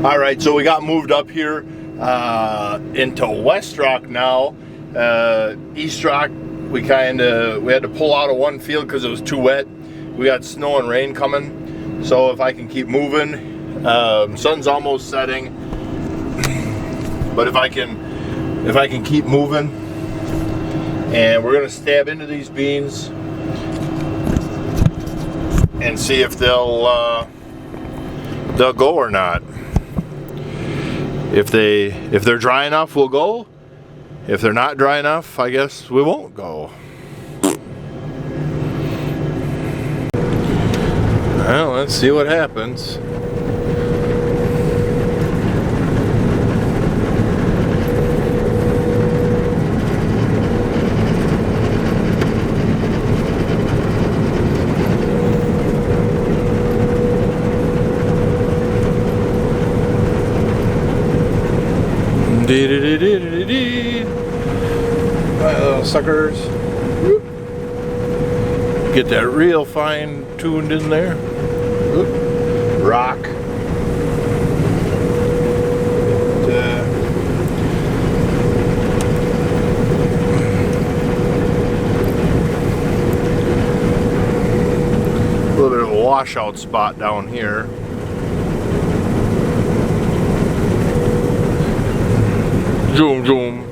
All right, so we got moved up here into West Rock now. East Rock, we had to pull out of one field because it was too wet. We got snow and rain coming. So if I can keep moving, sun's almost setting. But if I can keep moving, and we're gonna stab into these beans and see if they'll go or not. If they're dry enough, we'll go. If they're not dry enough, I guess we won't go. Well, let's see what happens. My little suckers. Get that real fine tuned in there. Rock. A little bit of a washout spot down here. Zoom, zoom.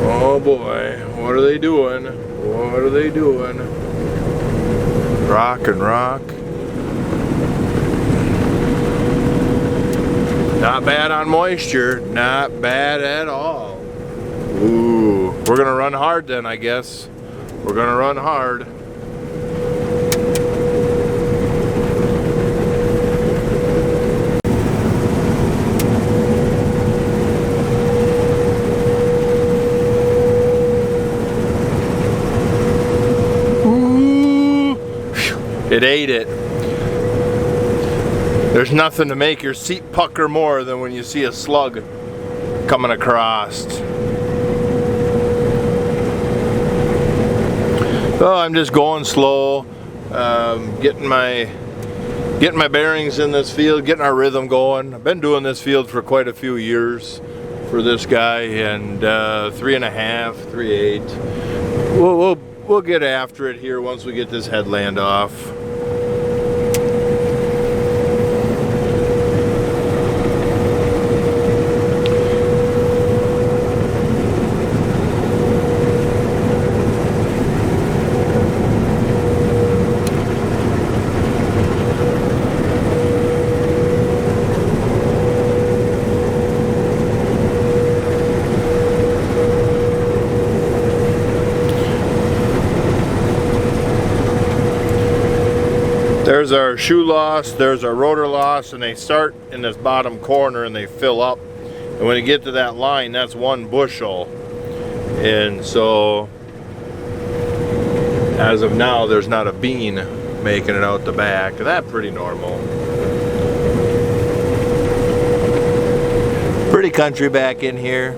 Oh boy, what are they doing? What are they doing? Rock and rock. Not bad on moisture, not bad at all. Ooh, we're gonna run hard then, I guess. We're gonna run hard. It ate it. There's nothing to make your seat pucker more than when you see a slug coming across. So I'm just going slow, getting my bearings in this field, getting our rhythm going. I've been doing this field for quite a few years for this guy, and 3.5, 3/8. We'll get after it here once we get this headland off. There's our shoe loss, there's our rotor loss, and they start in this bottom corner and they fill up. And when you get to that line, that's 1 bushel. And so, as of now, there's not a bean making it out the back. That's pretty normal. Pretty country back in here.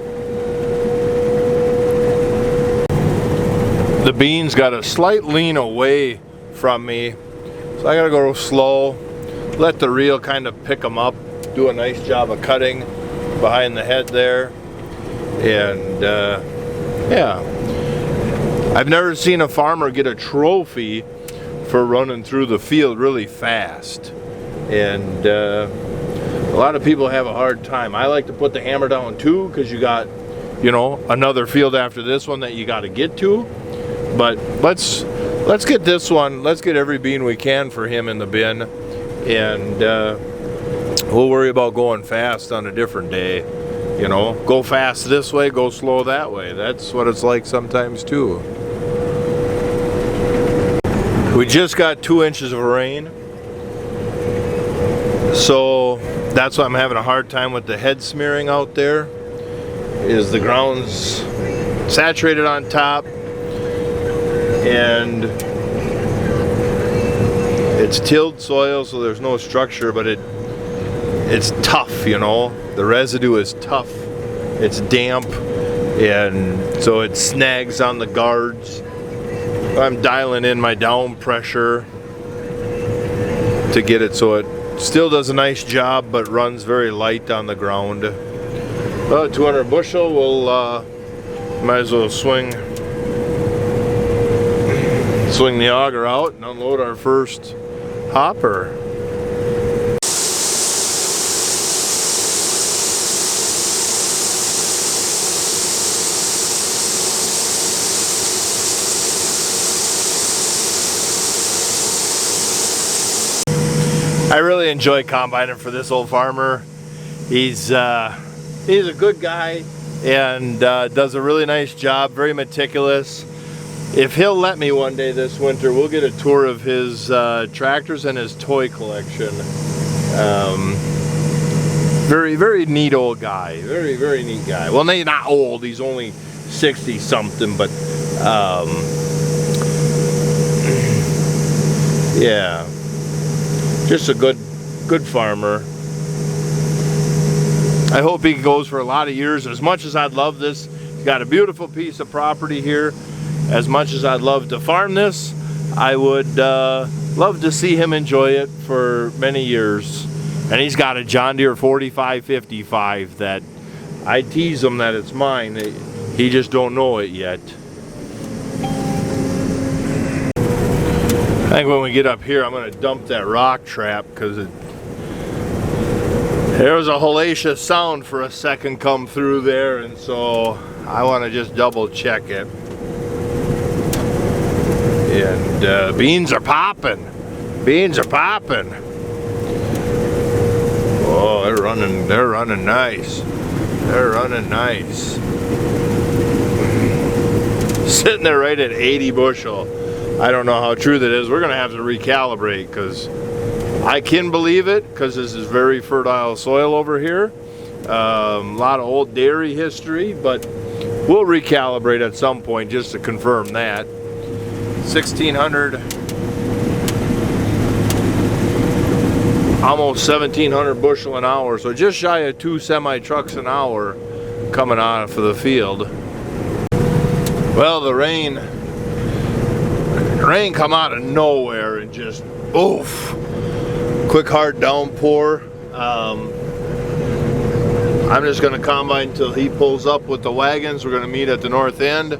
The beans got a slight lean away from me. So I gotta go slow, let the reel kind of pick them up, do a nice job of cutting behind the head there, and yeah. I've never seen a farmer get a trophy for running through the field really fast, and a lot of people have a hard time. I like to put the hammer down too, because you got, you know, another field after this one that you got to get to, but let's get this one, let's get every bean we can for him in the bin, and we'll worry about going fast on a different day. You know, go fast this way, go slow that way. That's what it's like sometimes too. We just got 2 inches of rain, so that's why I'm having a hard time with the head smearing out there, is the ground's saturated on top, and it's tilled soil, so there's no structure, but it's tough, you know. The residue is tough, it's damp, and so it snags on the guards. I'm dialing in my down pressure to get it so it still does a nice job but runs very light on the ground. 200 bushel, we'll might as well swing the auger out and unload our first hopper. I really enjoy combining for this old farmer. He's a good guy and does a really nice job, very meticulous. If he'll let me one day this winter, we'll get a tour of his tractors and his toy collection. Very, very neat old guy. Very, very neat guy. Well, not old. He's only 60 something, but yeah. Just a good farmer. I hope he goes for a lot of years. As much as I'd love this, he's got a beautiful piece of property here. As much as I'd love to farm this, I would love to see him enjoy it for many years. And he's got a John Deere 4555 that I tease him that it's mine. He just don't know it yet. I think when we get up here, I'm going to dump that rock trap because there was a hellacious sound for a second come through there, and so I want to just double check it. And beans are popping. Beans are popping. Oh, they're running nice. They're running nice. Sitting there right at 80 bushel. I don't know how true that is. We're going to have to recalibrate because I can believe it because this is very fertile soil over here. A lot of old dairy history, but we'll recalibrate at some point just to confirm that. 1600, almost 1700 bushel an hour, so just shy of 2 semi trucks an hour coming out of the field. Well, the rain come out of nowhere and just oof, quick hard downpour. I'm just going to combine until he pulls up with the wagons. We're going to meet at the north end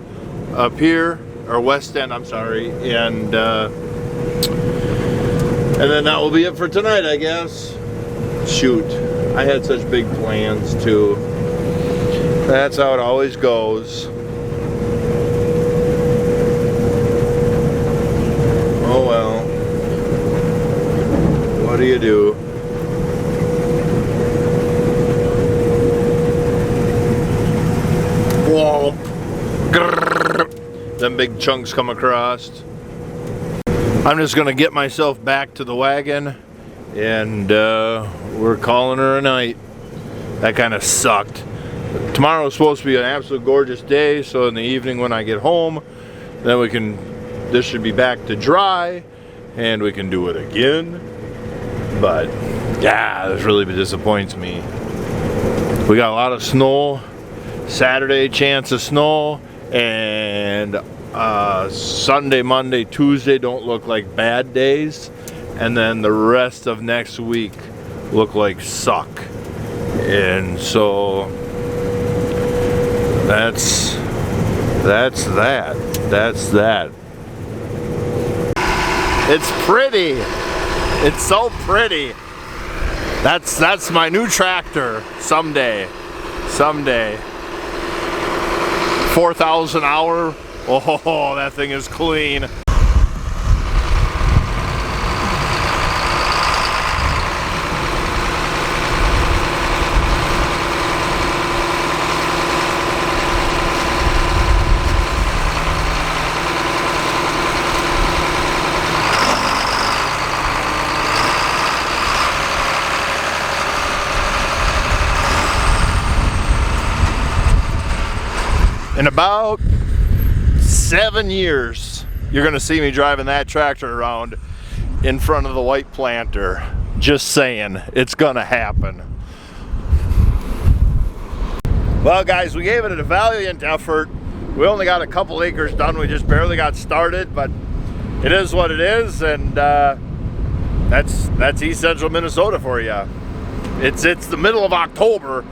up here, or west end, I'm sorry, and then that will be it for tonight, I guess. Shoot, I had such big plans too. That's how it always goes. Oh well, what do you do? Womp. Grrr. Them big chunks come across. I'm just gonna get myself back to the wagon and we're calling her a night. That kind of sucked. Tomorrow's supposed to be an absolute gorgeous day, so in the evening when I get home, then this should be back to dry and we can do it again. But yeah, this really disappoints me. We got a lot of snow. Saturday chance of snow, and Sunday, Monday, Tuesday don't look like bad days, and then the rest of next week look like suck. And so that's that. It's pretty. It's so pretty. That's my new tractor. Someday. 4,000 hour. Oh, that thing is clean. In about 7 years, you're going to see me driving that tractor around in front of the white planter. Just saying, it's going to happen. Well, guys, we gave it a valiant effort. We only got a couple acres done. We just barely got started, but it is what it is, and that's East Central Minnesota for you. It's the middle of October.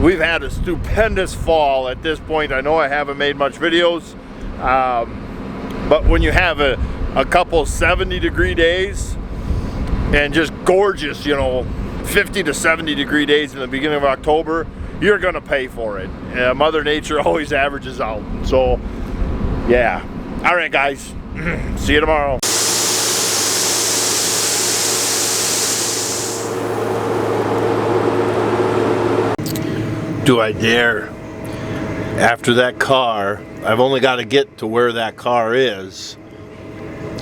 We've had a stupendous fall at this point. I know I haven't made much videos, but when you have a couple 70-degree days and just gorgeous, you know, 50 to 70 degree days in the beginning of October, you're gonna pay for it. Mother Nature always averages out. So yeah, all right guys, see you tomorrow. Do I dare? After that car, I've only got to get to where that car is.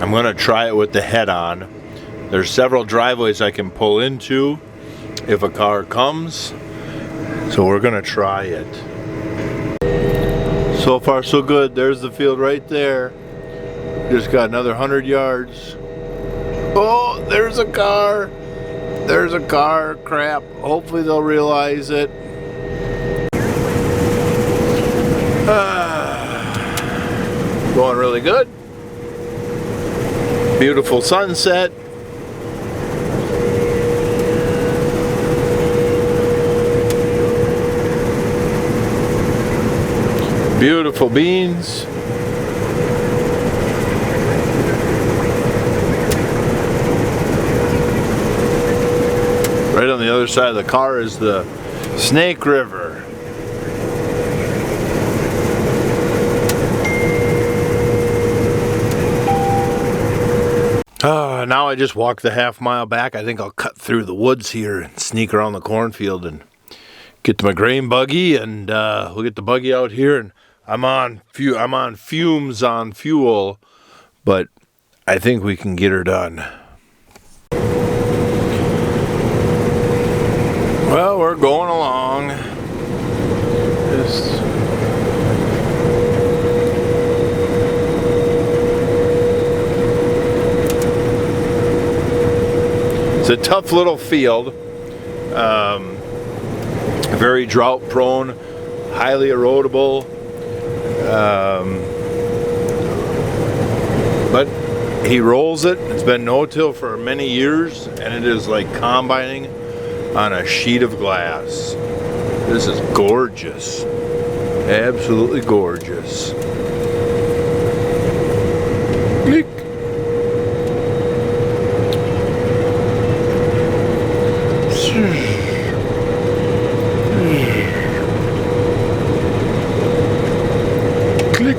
I'm gonna try it with the head on. There's several driveways I can pull into if a car comes, so we're gonna try it. So far so good. There's the field right there. Just got another 100 yards. Oh, there's a car. There's a car. Crap. Hopefully they'll realize it. Going really good. Beautiful sunset. Beautiful beans. Right on the other side of the car is the Snake River. Now I just walk the half-mile back. I think I'll cut through the woods here and sneak around the cornfield and get to my grain buggy, and we'll get the buggy out here. And I'm on fumes on fuel, but I think we can get her done. Well, we're going along. It's a tough little field, very drought prone, highly erodible, but he rolls it. It's been no-till for many years, and it is like combining on a sheet of glass. This is gorgeous, absolutely gorgeous. Click. Click.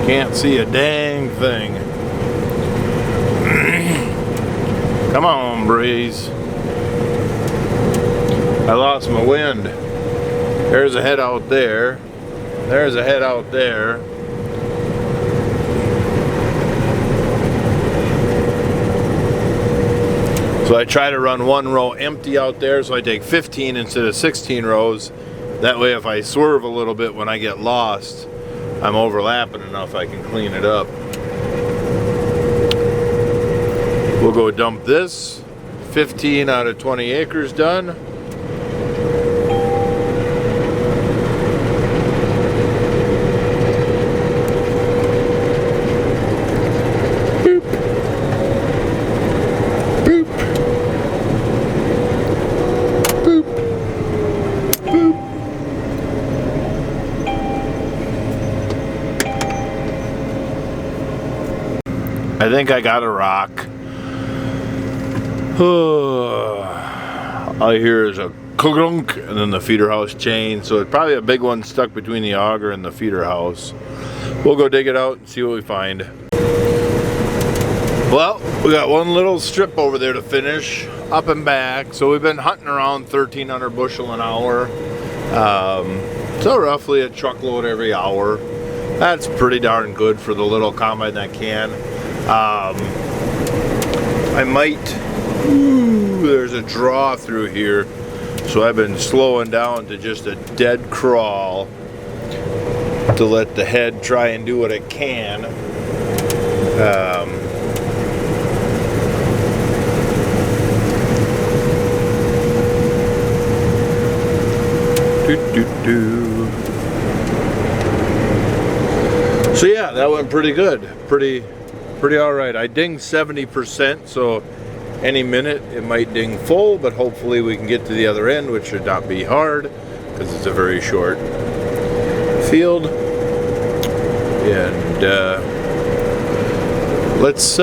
Can't see a dang thing. Come on, breeze. I lost my wind. There's a head out there. There's a head out there. So I try to run one row empty out there, so I take 15 instead of 16 rows. That way if I swerve a little bit when I get lost, I'm overlapping enough I can clean it up. We'll go dump this. 15 out of 20 acres done. I think I got a rock. All I hear is a clunk, and then the feeder house chain. So it's probably a big one stuck between the auger and the feeder house. We'll go dig it out and see what we find. Well, we got one little strip over there to finish, up and back. So we've been hunting around 1,300 bushel an hour. So roughly a truckload every hour. That's pretty darn good for the little combine that can. I might, there's a draw through here. So I've been slowing down to just a dead crawl to let the head try and do what it can. So yeah, that went pretty good. Pretty all right. I dinged 70%, so any minute it might ding full, but hopefully we can get to the other end, which should not be hard because it's a very short field. And let's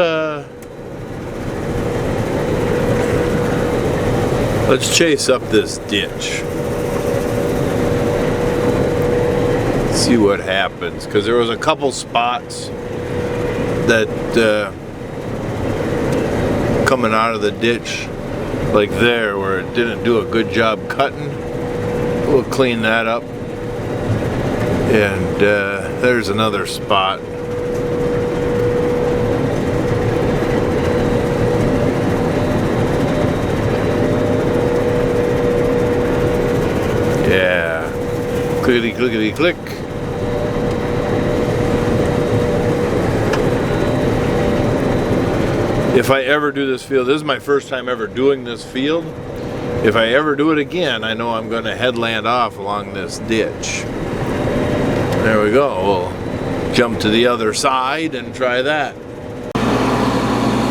chase up this ditch. See what happens, because there was a couple spots that coming out of the ditch like there where it didn't do a good job cutting. We'll clean that up, and there's another spot. Yeah, clickety clickety click. If I ever do this field, this is my first time ever doing this field. If I ever do it again, I know I'm going to headland off along this ditch. There we go. We'll jump to the other side and try that.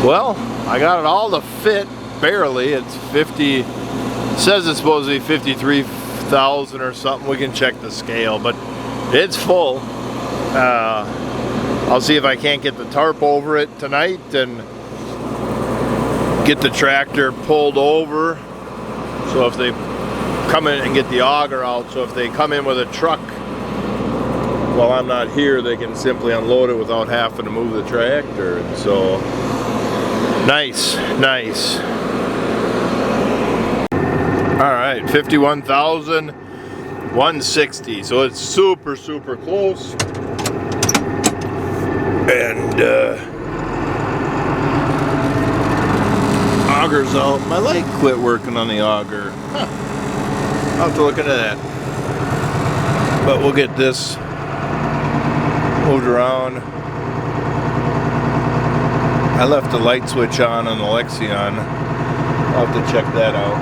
Well, I got it all to fit, barely. It's 50, it says it's supposed to be 53,000 or something. We can check the scale, but it's full. I'll see if I can't get the tarp over it tonight and get the tractor pulled over, so if they come in and get the auger out, so if they come in with a truck while I'm not here, they can simply unload it without having to move the tractor. And so nice. All right, 51,160, so it's super close. And auger's out. My light quit working on the auger. Huh. I'll have to look into that. But we'll get this moved around. I left the light switch on the Lexion. I'll have to check that out.